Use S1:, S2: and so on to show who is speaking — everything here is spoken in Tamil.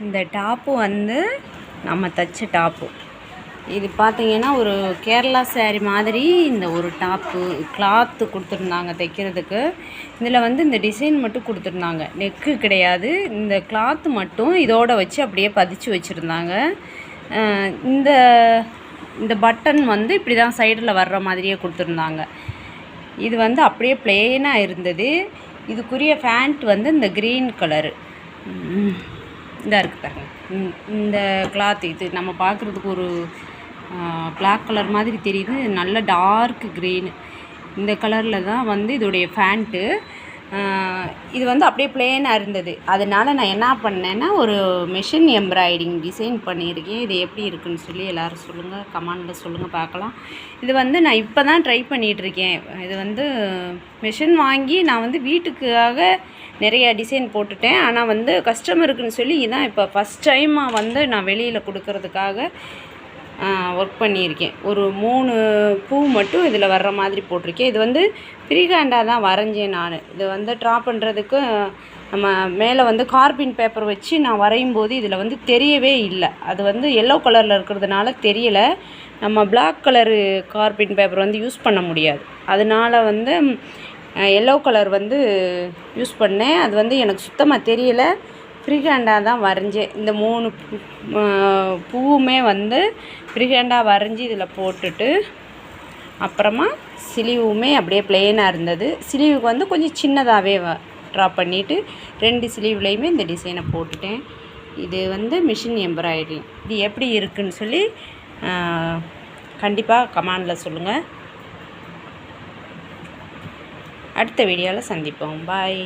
S1: இந்த டாப்பு வந்து நம்ம தைச்ச டாப்பு. இது பார்த்தீங்கன்னா ஒரு கேரளா சேரீ மாதிரி இந்த ஒரு டாப்பு கிளாத்து கொடுத்துருந்தாங்க தைக்கிறதுக்கு. இதில் வந்து இந்த டிசைன் மட்டும் கொடுத்துருந்தாங்க, நெக்கு கிடையாது. இந்த கிளாத்து மட்டும் இதோட வச்சு அப்படியே பதிச்சு வச்சுருந்தாங்க. இந்த இந்த பட்டன் வந்து இப்படி தான் சைடில் வர்ற மாதிரியே கொடுத்துருந்தாங்க. இது வந்து அப்படியே ப்ளெயினாக இருந்தது. இதுக்குரிய ஃபேண்ட் வந்து இந்த க்ரீன் கலரு இதாக இருக்குது பாருங்க. இந்த கிளாத் இது நம்ம பார்க்குறதுக்கு ஒரு பிளாக் கலர் மாதிரி தெரியுது, நல்ல டார்க் க்ரீனு. இந்த கலரில் தான் வந்து இதோடைய ஃபேண்ட்டு. இது வந்து அப்படியே ப்ளெயினாக இருந்தது. அதனால் நான் என்ன பண்ணேன்னா ஒரு மிஷின் எம்ப்ராய்டிங் டிசைன் பண்ணியிருக்கேன். இது எப்படி இருக்குதுன்னு சொல்லி எல்லோரும் சொல்லுங்கள், கமெண்டில் சொல்லுங்கள் பார்க்கலாம். இது வந்து நான் இப்போ தான் ட்ரை பண்ணிகிட்ருக்கேன். இது வந்து மிஷின் வாங்கி நான் வந்து வீட்டுக்காக நிறைய டிசைன் போட்டுட்டேன். ஆனால் வந்து கஸ்டமருக்குன்னு சொல்லி இதான் இப்போ ஃபஸ்ட் டைமாக வந்து நான் வெளியில் கொடுக்கறதுக்காக ஒர்க் பண்ணியிருக்கேன். ஒரு 3 பூ மட்டும் இதில் வர்ற மாதிரி போட்டிருக்கேன். இது வந்து ஃப்ரீ ஹேண்டாக தான் வரைஞ்சேன் நான். இது வந்து ட்ரா பண்ணுறதுக்கு நம்ம மேலே வந்து கார்பின் பேப்பர் வச்சு நான் வரையும் போது இதில் வந்து தெரியவே இல்லை. அது வந்து எல்லோ கலரில் இருக்கிறதுனால தெரியலை. நம்ம பிளாக் கலரு கார்பின் பேப்பர் வந்து யூஸ் பண்ண முடியாது. அதனால் வந்து எல்லோ கலர் வந்து யூஸ் பண்ணேன். அது வந்து எனக்கு சுத்தமாக தெரியலை. ஃப்ரீ ஹேண்டாக தான் வரைஞ்சேன். இந்த 3 பூவுமே வந்து ஃப்ரீ ஹேண்டாக வரைஞ்சி இதில் போட்டுட்டு அப்புறமா ஸ்லீவுமே அப்படியே ப்ளெயினாக இருந்தது. ஸ்லீவுக்கு வந்து கொஞ்சம் சின்னதாகவே ட்ரா பண்ணிவிட்டு 2 ஸ்லீவ்லேயுமே இந்த டிசைனை போட்டுட்டேன். இது வந்து மிஷின் எம்ப்ராய்டரி. இது எப்படி இருக்குதுன்னு சொல்லி கண்டிப்பாக கமெண்டில் சொல்லுங்கள். அடுத்த வீடியோவில் சந்திப்போம். பாய்.